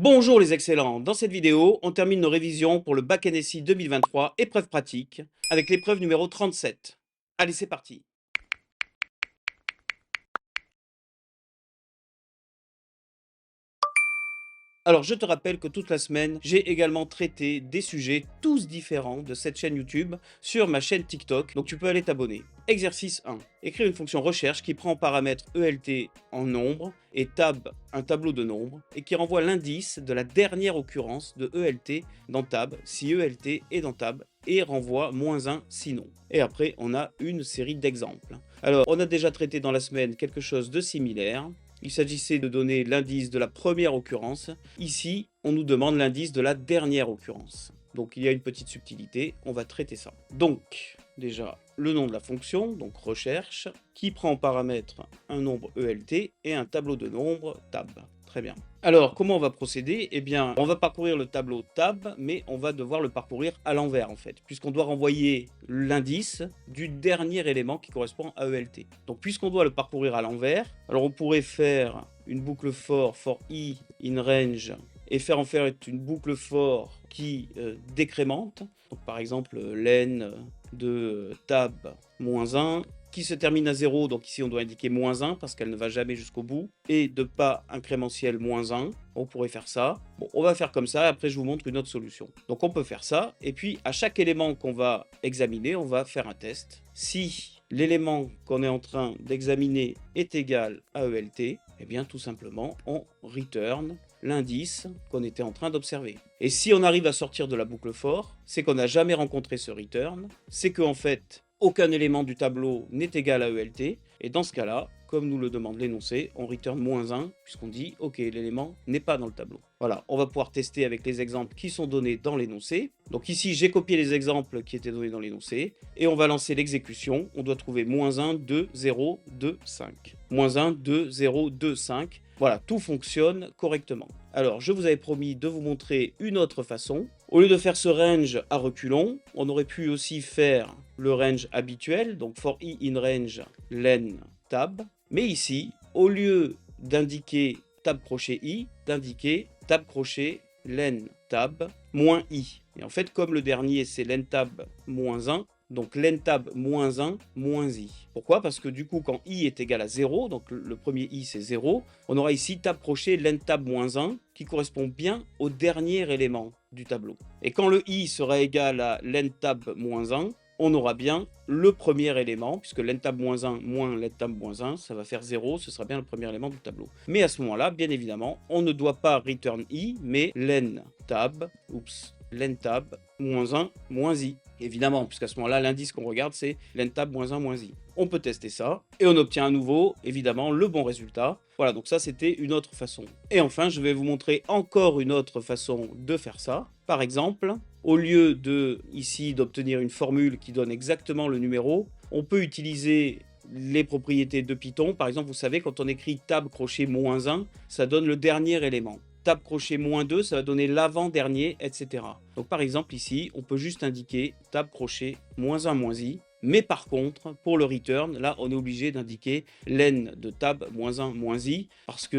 Bonjour les excellents, dans cette vidéo, on termine nos révisions pour le Bac NSI 2023, épreuve pratique, avec l'épreuve numéro 37. Allez, c'est parti. Alors, je te rappelle que toute la semaine, j'ai également traité des sujets tous différents de cette chaîne YouTube sur ma chaîne TikTok, donc tu peux aller t'abonner. Exercice 1. Écrire une fonction recherche qui prend en paramètre ELT en nombre et tab un tableau de nombres et qui renvoie l'indice de la dernière occurrence de ELT dans tab si ELT est dans tab et renvoie -1 sinon. Et après, on a une série d'exemples. Alors, on a déjà traité dans la semaine quelque chose de similaire. Il s'agissait de donner l'indice de la première occurrence. Ici, on nous demande l'indice de la dernière occurrence. Donc il y a une petite subtilité, on va traiter ça. Donc, déjà, le nom de la fonction, donc recherche, qui prend en paramètre un nombre ELT et un tableau de nombres tab. Très bien. Alors, comment on va procéder? Eh bien, on va parcourir le tableau tab, mais on va devoir le parcourir à l'envers en fait, puisqu'on doit renvoyer l'indice du dernier élément qui correspond à ELT. Donc, puisqu'on doit le parcourir à l'envers, alors on pourrait faire une boucle for i in range et faire en fait une boucle for qui décrémente. Donc, par exemple, len de tab -1 qui se termine à 0, donc ici on doit indiquer -1 parce qu'elle ne va jamais jusqu'au bout, et de pas incrémentiel -1, on pourrait faire ça. Bon, on va faire comme ça, après je vous montre une autre solution. Donc on peut faire ça, et puis à chaque élément qu'on va examiner, on va faire un test. Si l'élément qu'on est en train d'examiner est égal à ELT, eh bien tout simplement on return l'indice qu'on était en train d'observer. Et si on arrive à sortir de la boucle for, c'est qu'on n'a jamais rencontré ce return, c'est qu'en fait, aucun élément du tableau n'est égal à ELT, et dans ce cas-là, comme nous le demande l'énoncé, on return -1, puisqu'on dit « Ok, l'élément n'est pas dans le tableau ». Voilà, on va pouvoir tester avec les exemples qui sont donnés dans l'énoncé. Donc ici, j'ai copié les exemples qui étaient donnés dans l'énoncé, et on va lancer l'exécution. On doit trouver -1, 2, 0, 2, 5. -1, 2, 0, 2, 5. Voilà, tout fonctionne correctement. Alors, je vous avais promis de vous montrer une autre façon. Au lieu de faire ce range à reculons, on aurait pu aussi faire le range habituel, donc for i in range len tab. Mais ici, au lieu d'indiquer tab crochet i, d'indiquer tab crochet len tab -i. Et en fait, comme le dernier c'est len tab -1, donc len tab -1 -i. Pourquoi? Parce que du coup, quand i est égal à 0, donc le premier i c'est 0, on aura ici tab crochet len tab -1 qui correspond bien au dernier élément du tableau. Et quand le i sera égal à len tab -1, on aura bien le premier élément, puisque len tab -1 moins len tab -1, ça va faire 0, ce sera bien le premier élément du tableau. Mais à ce moment-là, bien évidemment, on ne doit pas return i, mais len tab -1 -i. Évidemment, puisqu'à ce moment-là, l'indice qu'on regarde, c'est len tab -1 -i. On peut tester ça, et on obtient à nouveau, évidemment, le bon résultat. Voilà, donc ça, c'était une autre façon. Et enfin, je vais vous montrer encore une autre façon de faire ça. Par exemple, au lieu de, ici, d'obtenir une formule qui donne exactement le numéro, on peut utiliser les propriétés de Python. Par exemple, vous savez, quand on écrit tab crochet -1, ça donne le dernier élément. Tab crochet -2, ça va donner l'avant-dernier, etc. Donc par exemple ici, on peut juste indiquer tab crochet -1 -i. Mais par contre, pour le return, là, on est obligé d'indiquer len de tab -1 -i, parce que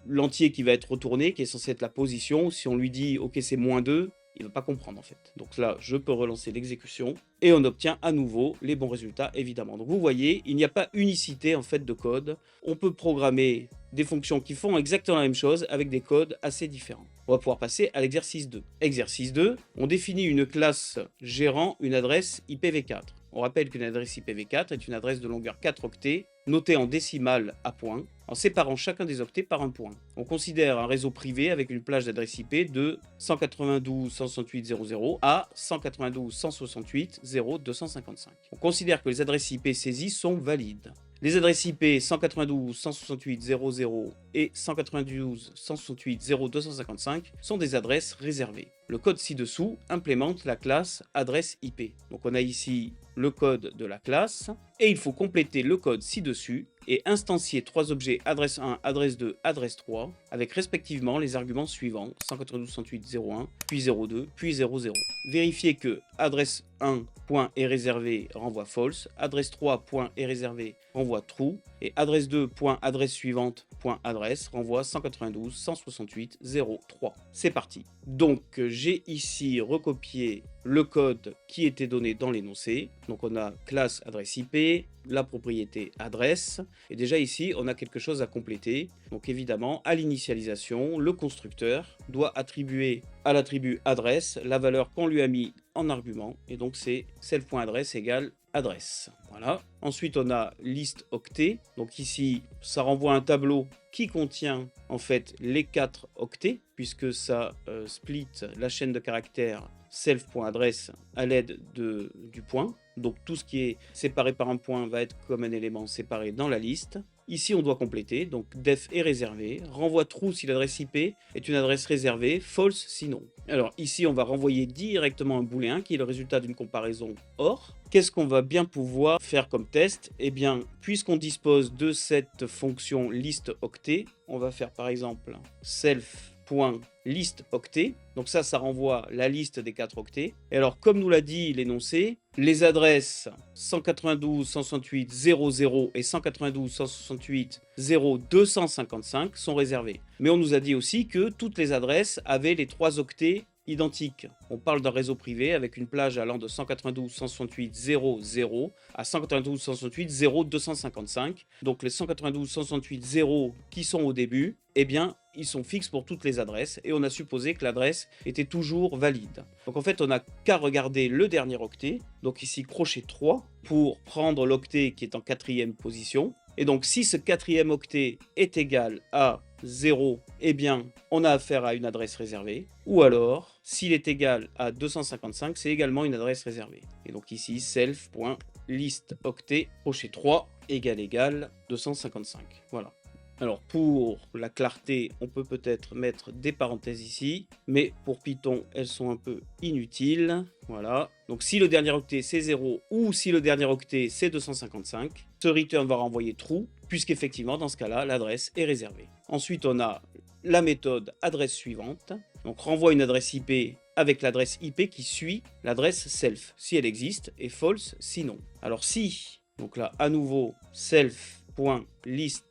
l'entier qui va être retourné, qui est censé être la position, si on lui dit ok c'est -2, il ne va pas comprendre en fait. Donc là, je peux relancer l'exécution et on obtient à nouveau les bons résultats évidemment. Donc vous voyez, il n'y a pas unicité en fait de code. On peut programmer des fonctions qui font exactement la même chose avec des codes assez différents. On va pouvoir passer à l'exercice 2. Exercice 2, on définit une classe gérant une adresse IPv4. On rappelle qu'une adresse IPv4 est une adresse de longueur 4 octets, notée en décimale à point, en séparant chacun des octets par un point. On considère un réseau privé avec une plage d'adresse IP de 192.168.0.0 à 192.168.0.255. On considère que les adresses IP saisies sont valides. Les adresses IP 192.168.0.0 et 192.168.0.255 sont des adresses réservées. Le code ci-dessous implémente la classe adresse IP. Donc on a ici le code de la classe et il faut compléter le code ci-dessus et instancier 3 objets adresse 1, adresse 2, adresse 3 avec respectivement les arguments suivants 192.168.0.1, puis 0.2, puis 0.0. Vérifiez que adresse 1 point est réservé renvoie false, adresse 3 point est réservé renvoie true et adresse 2 point adresse suivante point adresse renvoie 192.168.0.3. C'est parti. Donc j'ai ici recopié le code qui était donné dans l'énoncé. Donc on a classe adresse IP, la propriété adresse. Et déjà ici, on a quelque chose à compléter. Donc évidemment, à l'initialisation, le constructeur doit attribuer à l'attribut adresse la valeur qu'on lui a mis en argument. Et donc c'est self.adresse égale adresse. Voilà. Ensuite, on a liste octet. Donc ici, ça renvoie un tableau qui contient en fait les 4 octets, puisque ça split la chaîne de caractères self.adresse à l'aide du point. Donc tout ce qui est séparé par un point va être comme un élément séparé dans la liste. Ici, on doit compléter, donc def est réservé, renvoie true si l'adresse IP est une adresse réservée, false sinon. Alors ici, on va renvoyer directement un booléen qui est le résultat d'une comparaison OR. Qu'est-ce qu'on va bien pouvoir faire comme test? Eh bien, puisqu'on dispose de cette fonction liste octet, on va faire par exemple self.list octet. Donc ça renvoie la liste des 4 octets. Et alors, comme nous l'a dit l'énoncé, les adresses 192.168.0.0 et 192.168.0.255 sont réservées. Mais on nous a dit aussi que toutes les adresses avaient les 3 octets identiques. On parle d'un réseau privé avec une plage allant de 192.168.0.0 à 192.168.0.255. Donc les 192.168.0 qui sont au début, eh bien, ils sont fixes pour toutes les adresses et on a supposé que l'adresse était toujours valide. Donc en fait, on n'a qu'à regarder le dernier octet. Donc ici, crochet 3 pour prendre l'octet qui est en 4e position. Et donc si ce 4e octet est égal à 0, eh bien, on a affaire à une adresse réservée. Ou alors, s'il est égal à 255, c'est également une adresse réservée. Et donc ici, self.list octet, crochet 3, égale 255. Voilà. Alors pour la clarté, on peut peut-être mettre des parenthèses ici, mais pour Python, elles sont un peu inutiles. Voilà. Donc si le dernier octet c'est 0 ou si le dernier octet c'est 255, ce return va renvoyer true, puisqu'effectivement dans ce cas-là, l'adresse est réservée. Ensuite, on a la méthode adresse suivante. Donc renvoie une adresse IP avec l'adresse IP qui suit l'adresse self, si elle existe, et false sinon. Alors si, donc là à nouveau, self.list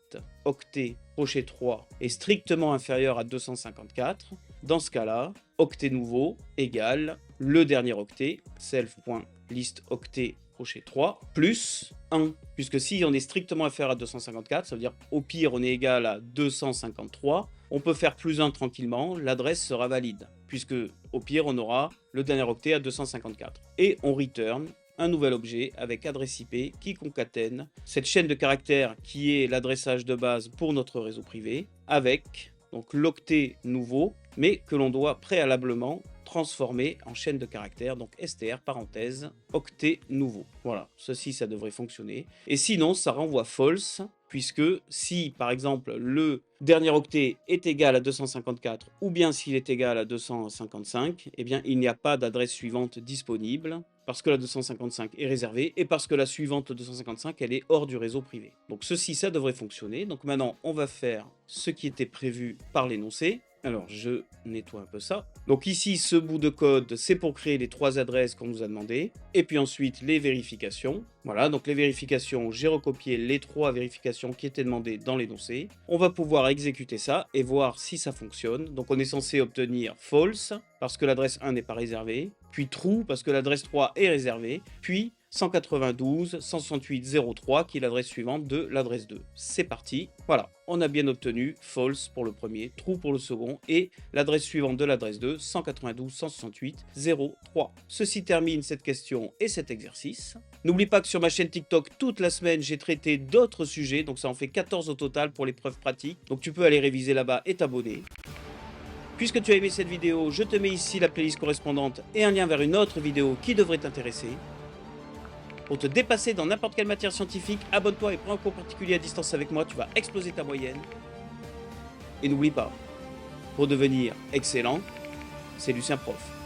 octet crochet 3 est strictement inférieur à 254, dans ce cas-là, octet nouveau égale le dernier octet, self.list octet crochet 3 plus 1, puisque si on est strictement inférieur à 254, ça veut dire au pire on est égal à 253, on peut faire plus 1 tranquillement, l'adresse sera valide, puisque au pire on aura le dernier octet à 254. Et on return un nouvel objet avec adresse IP qui concatène cette chaîne de caractères qui est l'adressage de base pour notre réseau privé avec donc l'octet nouveau, mais que l'on doit préalablement transformer en chaîne de caractères, donc str parenthèse octet nouveau. Voilà, ceci ça devrait fonctionner. Et sinon ça renvoie false, puisque si par exemple le dernier octet est égal à 254 ou bien s'il est égal à 255, eh bien il n'y a pas d'adresse suivante disponible parce que la 255 est réservée et parce que la suivante 255 elle est hors du réseau privé. Donc ceci ça devrait fonctionner. Donc maintenant on va faire ce qui était prévu par l'énoncé. Alors, je nettoie un peu ça. Donc ici, ce bout de code, c'est pour créer les 3 adresses qu'on nous a demandé. Et puis ensuite, les vérifications. Voilà, donc les vérifications, j'ai recopié les 3 vérifications qui étaient demandées dans l'énoncé. On va pouvoir exécuter ça et voir si ça fonctionne. Donc on est censé obtenir false, parce que l'adresse 1 n'est pas réservée. Puis true, parce que l'adresse 3 est réservée. Puis 192.168.0.3 qui est l'adresse suivante de l'adresse 2. C'est parti. Voilà, on a bien obtenu false pour le premier, true pour le second et l'adresse suivante de l'adresse 2, 192.168.0.3. Ceci termine cette question et cet exercice. N'oublie pas que sur ma chaîne TikTok, toute la semaine, j'ai traité d'autres sujets, donc ça en fait 14 au total pour l'épreuve pratique. Donc tu peux aller réviser là-bas et t'abonner. Puisque tu as aimé cette vidéo, je te mets ici la playlist correspondante et un lien vers une autre vidéo qui devrait t'intéresser. Pour te dépasser dans n'importe quelle matière scientifique, abonne-toi et prends un cours particulier à distance avec moi, tu vas exploser ta moyenne. Et n'oublie pas, pour devenir excellent, c'est Lucien Prof.